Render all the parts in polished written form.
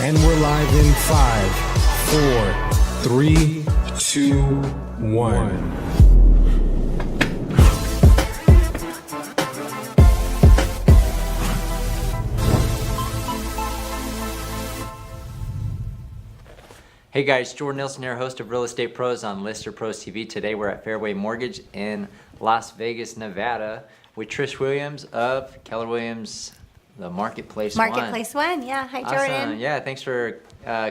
And we're live in 5, 4, 3, 2, 1. Hey guys, Jordan Nielsen here, host of Real Estate Pros on Lister Pros TV. Today we're at Fairway Mortgage in Las Vegas, Nevada with Trish Williams of Keller Williams, the Marketplace One. Marketplace One, yeah. Hi, Awesome. Jordan. Yeah, thanks for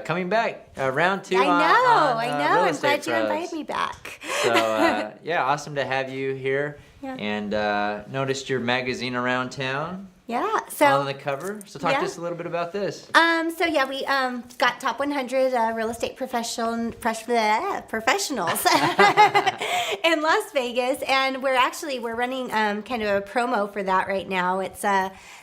coming back. Round two I know. Real I'm Estate glad you Pros. invited me back. So, yeah, awesome to have you here. Yeah. And noticed your magazine around town. Yeah. On the cover. So talk to us a little bit about this. We got top 100 real estate professionals in Las Vegas, and we're running kind of a promo for that right now. It's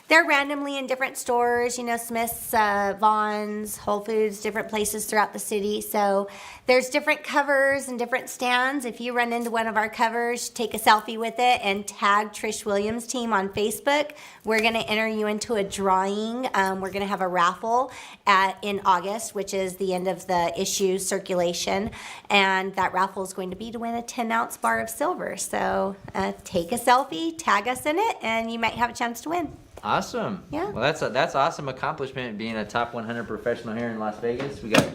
they're randomly in different stores, Smith's, Vaughn's, Whole Foods, different places throughout the city. So there's different covers and different stands. If you run into one of our covers, take a selfie with it and tag Trish Williams team on Facebook. We're going to enter you into a drawing. We're going to have a raffle in August, which is the end of the issue circulation. And that raffle is going to be to win a 10-ounce bar of silver. So take a selfie, tag us in it, and you might have a chance to win. Awesome. Yeah. Well, that's awesome accomplishment, being a top 100 professional here in Las Vegas. We got it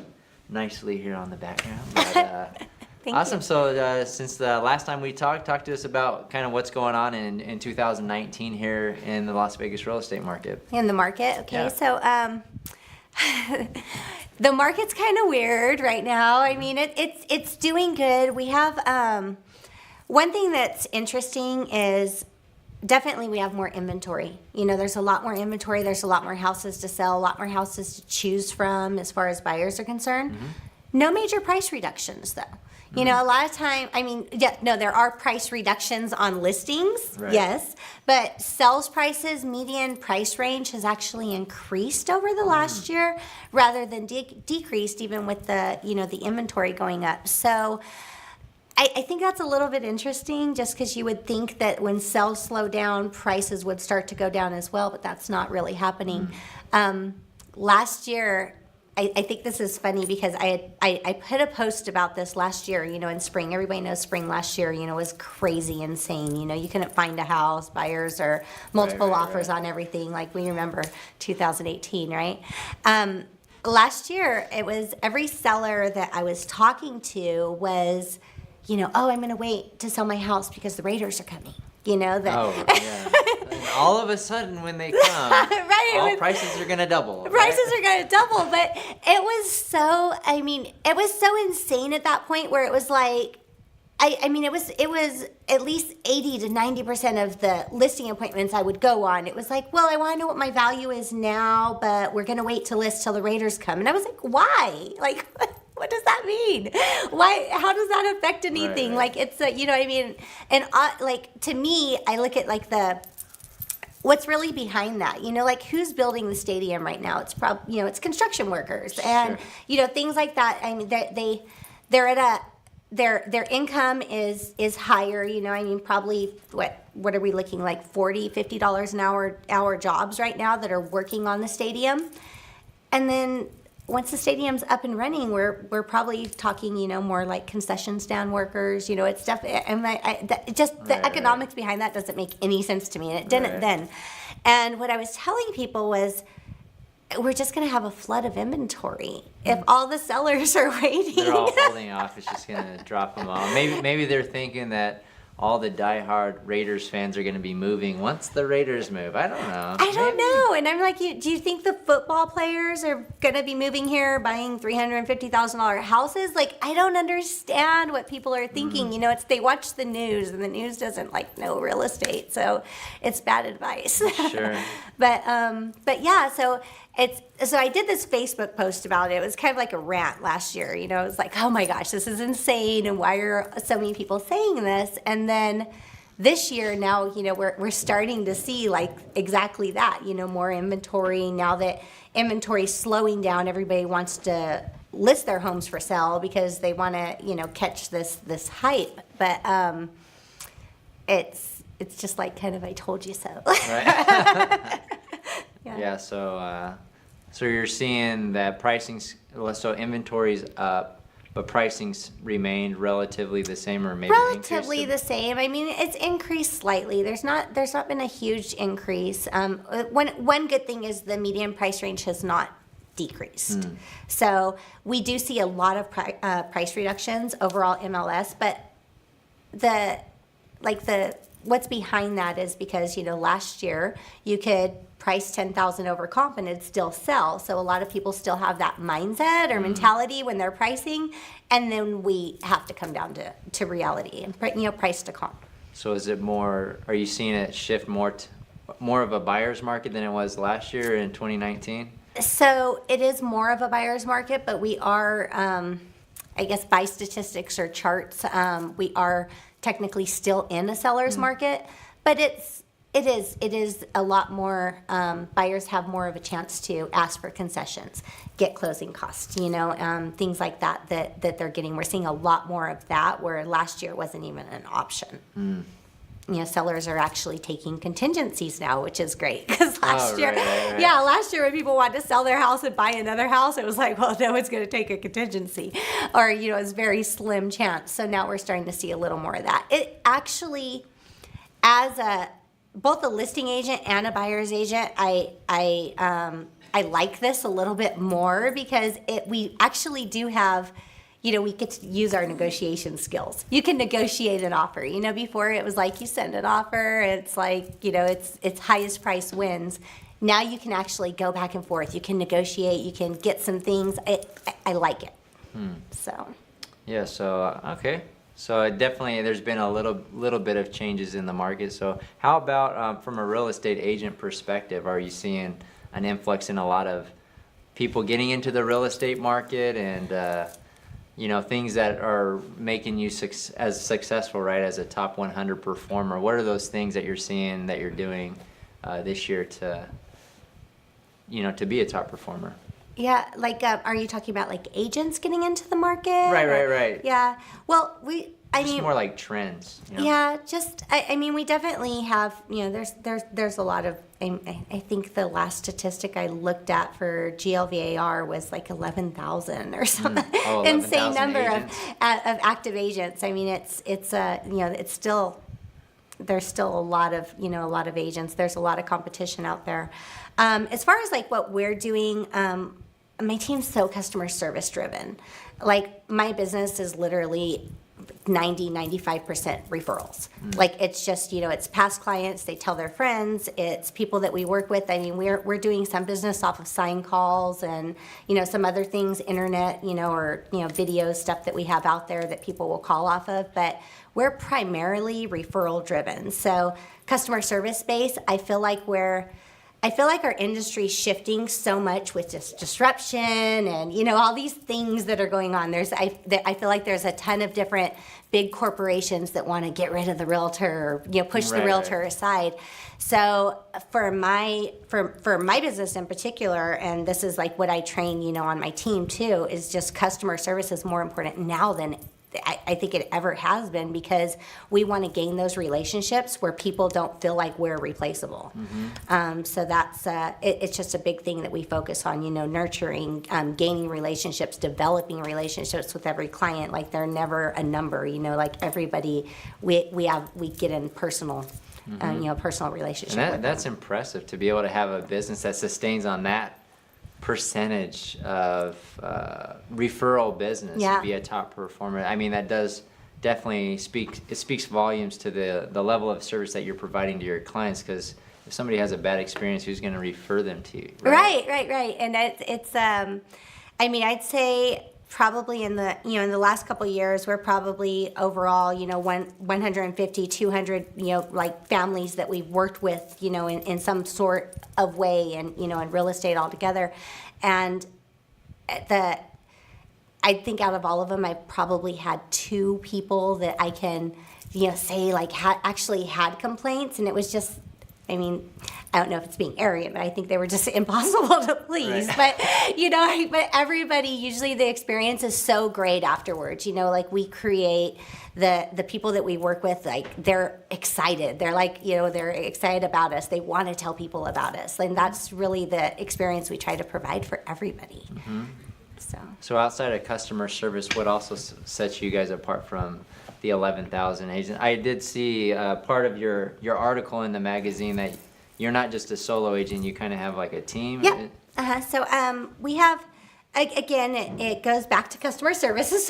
nicely here on the background. But, Thank awesome. you. So since the last time we talk to us about kind of what's going on in 2019 here in the Las Vegas real estate market. In the market, okay. Yeah. So the market's kind of weird right now. I mean, it's doing good. We have one thing that's interesting is definitely we have more inventory. There's a lot more inventory. There's a lot more houses to sell, a lot more houses to choose from as far as buyers are concerned. Mm-hmm. No major price reductions, though. A lot of time, there are price reductions on listings, right. Yes, but sales prices, median price range has actually increased over the last year rather than decreased, even with the inventory going up. So I think that's a little bit interesting, just because you would think that when sales slow down, prices would start to go down as well, but that's not really happening. Last year, I think this is funny because I put a post about this last year, in spring. Everybody knows spring last year, was crazy insane. You couldn't find a house, buyers or multiple offers on everything. Like we remember 2018, right? Last year, it was every seller that I was talking to was, I'm going to wait to sell my house because the Raiders are coming. And all of a sudden when they come, right, prices are going to double. Prices are going to double. But it was so insane at that point where it was like, it was at least 80 to 90% of the listing appointments I would go on. It was like, well, I want to know what my value is now, but we're going to wait to list till the Raiders come. And I was like, why? Like, what does that mean? Why? How does that affect anything? Right. Like, it's and to me, I look at what's really behind that. Who's building the stadium right now? It's probably it's construction workers and things like that. I mean, they're at their income is higher. Probably what are we looking like $40, $50 an hour jobs right now that are working on the stadium, and then once the stadium's up and running, we're probably talking, more like concession stand workers. It's definitely, the economics behind that doesn't make any sense to me, and it didn't then. And what I was telling people was, we're just going to have a flood of inventory if all the sellers are waiting. They're all holding off. It's just going to drop them all. Maybe they're thinking that all the diehard Raiders fans are going to be moving once the Raiders move. I don't know. I don't know. And I'm like, do you think the football players are going to be moving here, buying $350,000 houses? Like, I don't understand what people are thinking. They watch the news, and the news doesn't know real estate, so it's bad advice. Sure. But yeah, so I did this Facebook post about it. It was kind of like a rant last year. It was like, oh my gosh, this is insane, and why are so many people saying this? And then this year now, we're starting to see exactly that. More inventory. Now that inventory's slowing down, everybody wants to list their homes for sale because they want to catch this hype. But it's just like kind of I told you so. Right. Yeah. Yeah. So So you're seeing that pricing's, so inventory's up, but pricing's remained relatively the same, or maybe Relatively increased the same. I mean, it's increased slightly. There's not been a huge increase. One good thing is the median price range has not decreased. So we do see a lot of price reductions overall MLS, but what's behind that is because, last year you could price 10,000 over comp and it'd still sell. So a lot of people still have that mindset or mentality when they're pricing, and then we have to come down to reality and price to comp. So is it more, are you seeing it shift more of a buyer's market than it was last year in 2019? So it is more of a buyer's market, but we are, I guess by statistics or charts, we are technically still in a seller's market, but it is a lot more, buyers have more of a chance to ask for concessions, get closing costs, things like that they're getting. We're seeing a lot more of that, where last year wasn't even an option. Sellers are actually taking contingencies now, which is great, because last year, right. last year when people wanted to sell their house and buy another house, it was like, well, no one's going to take a contingency, or it's very slim chance. So now we're starting to see a little more of that. It actually, as both a listing agent and a buyer's agent, I like this a little bit more, because we actually do have. We get to use our negotiation skills. You can negotiate an offer. Before it was like you send an offer, it's like, it's highest price wins. Now you can actually go back and forth. You can negotiate. You can get some things. I like it. So. Yeah. So okay. So definitely, there's been a little bit of changes in the market. So how about from a real estate agent perspective? Are you seeing an influx in a lot of people getting into the real estate market, and things that are making you as successful, right, as a top 100 performer? What are those things that you're seeing that you're doing this year to be a top performer? Yeah, are you talking about agents getting into the market? Right. Yeah. Well, Just more like trends. Yeah, we definitely have, there's a lot of, I think the last statistic I looked at for GLVAR was 11,000 or something. Insane 11,000 number agents. of active agents. It's still, there's still a lot of agents. There's a lot of competition out there. As far as what we're doing, my team's so customer service driven. My business is literally 95% referrals. It's just, it's past clients, they tell their friends, it's people that we work with. We're doing some business off of sign calls and, some other things, internet, or, video stuff that we have out there that people will call off of, but we're primarily referral driven. So customer service space, I feel like our industry is shifting so much with just disruption and, all these things that are going on. I feel like there's a ton of different big corporations that want to get rid of the realtor or, push the realtor aside. So for my business in particular, and this is what I train, on my team too, is just customer service is more important now than I think it ever has been, because we want to gain those relationships where people don't feel like we're replaceable. So that's it's just a big thing that we focus on, nurturing, gaining relationships, developing relationships with every client. They're never a number, everybody, we get in personal, personal relationship. And that's impressive to be able to have a business that sustains on that percentage of referral business and be a top performer. That does definitely speaks volumes to the level of service that you're providing to your clients, because if somebody has a bad experience, who's going to refer them to you? Right. And it's I'd say probably in the last couple of years, we're probably overall 150, 200 families that we've worked with in some sort of way, and in real estate altogether. And I think out of all of them, I probably had 2 people that I can say actually had complaints, and it was just I mean, I don't know if it's being arrogant, but I think they were just impossible to please. Right. But, but everybody, usually the experience is so great afterwards. Like we create the people that we work with, like they're excited. They're like, they're excited about us. They want to tell people about us. And that's really the experience we try to provide for everybody. Mm-hmm. So outside of customer service, what also sets you guys apart from the 11,000 agents? I did see part of your article in the magazine that you're not just a solo agent, you kind of have like a team. Yeah. So we have, again, it goes back to customer services,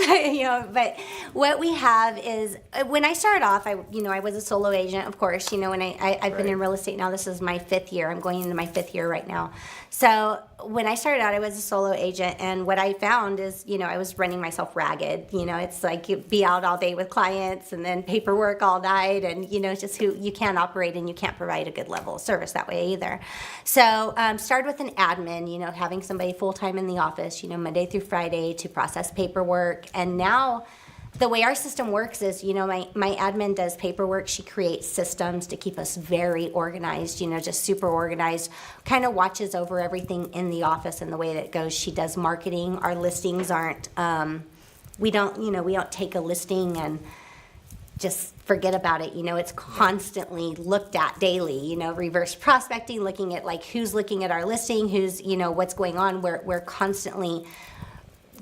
but what we have is, when I started off, I was a solo agent, of course, and I've been in real estate now. This is my 5th year. I'm going into my 5th year right now. So when I started out, I was a solo agent, and what I found is, I was running myself ragged. It's like you be out all day with clients and then paperwork all night, and just who you can't operate and you can't provide a good level of service that way either. So started with an admin, having somebody full time in the office, Monday through Friday to process paperwork, and now the way our system works is, my admin does paperwork. She creates systems to keep us very organized, just super organized, kind of watches over everything in the office and the way that it goes. She does marketing. Our listings aren't, we don't take a listing and just forget about it. It's constantly looked at daily, reverse prospecting, looking at like who's looking at our listing, who's, what's going on. We're constantly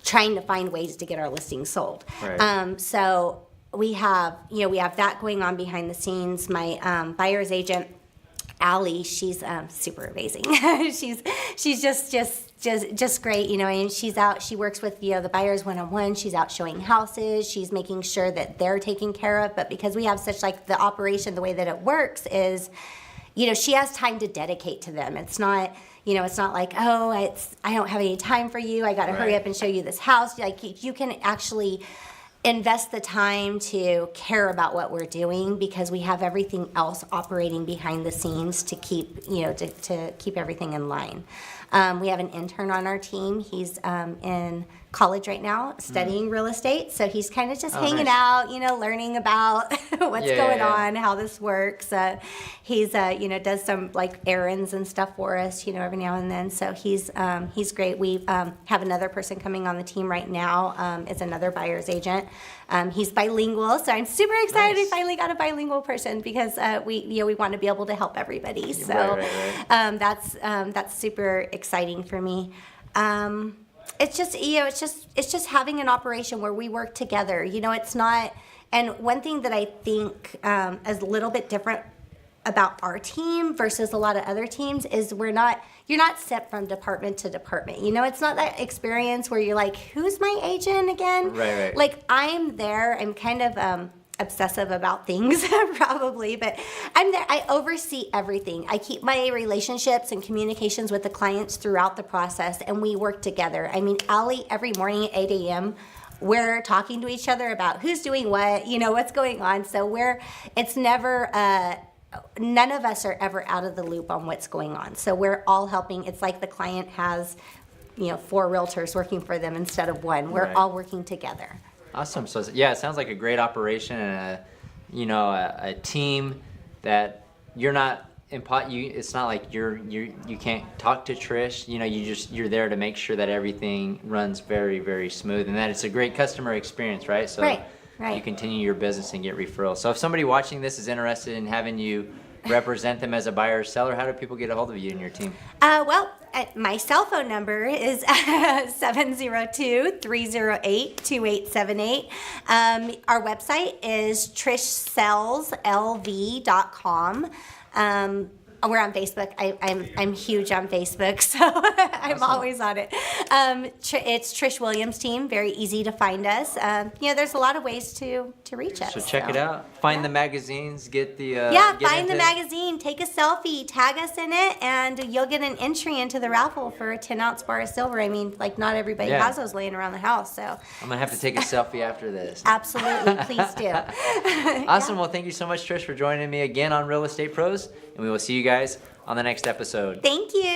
trying to find ways to get our listings sold. Right. So we have that going on behind the scenes. My buyer's agent, Allie, she's super amazing. she's just great, and she's out. She works with the buyers one-on-one. She's out showing houses. She's making sure that they're taken care of. But because we have such like the operation, the way that it works is, she has time to dedicate to them. It's not. It's not like, I don't have any time for you. I got to hurry up and show you this house. Like you can actually invest the time to care about what we're doing because we have everything else operating behind the scenes to keep, to keep everything in line. We have an intern on our team. He's in college right now studying real estate. So he's kind of just hanging out, learning about what's going on, how this works. He's, does some like errands and stuff for us, every now and then. So he's great. We have another person coming on the team right now. It's another buyer's agent. He's bilingual, so I'm super excited. Nice. We finally got a bilingual person because we want to be able to help everybody. So Right. that's super exciting for me. It's just it's just having an operation where we work together. It's not. And one thing that I think is a little bit different about our team versus a lot of other teams is you're not sent from department to department. It's not that experience where you're like, who's my agent again? Right. Like I'm there. I'm kind of obsessive about things probably, but I'm there. I oversee everything. I keep my relationships and communications with the clients throughout the process, and we work together. I mean, Allie, every morning at 8 a.m., we're talking to each other about who's doing what, what's going on. So it's never, none of us are ever out of the loop on what's going on. So we're all helping. It's like the client has, 4 realtors working for them instead of 1. We're all working together. Awesome. So it sounds like a great operation and a team that you're not it's not like you can't talk to Trish. You're there to make sure that everything runs very, very smooth and that it's a great customer experience, right? So Right. you continue your business and get referrals. So if somebody watching this is interested in having you represent them as a buyer or seller, how do people get a hold of you and your team? My cell phone number is 702-308-2878. Our website is trishsellslv.com. We're on Facebook. I'm huge on Facebook, so I'm always on it. It's Trish Williams' team. Very easy to find us. There's a lot of ways to reach us. So check it out. Find the magazines. Get the find the magazine. Take a selfie. Tag us in it, and you'll get an entry into the raffle for a 10-ounce bar of silver. I mean, like not everybody has those laying around the house. So I'm gonna have to take a selfie after this. Absolutely, please do. Awesome. Well, thank you so much, Trish, for joining me again on Real Estate Pros, and we will see you guys on the next episode. Thank you.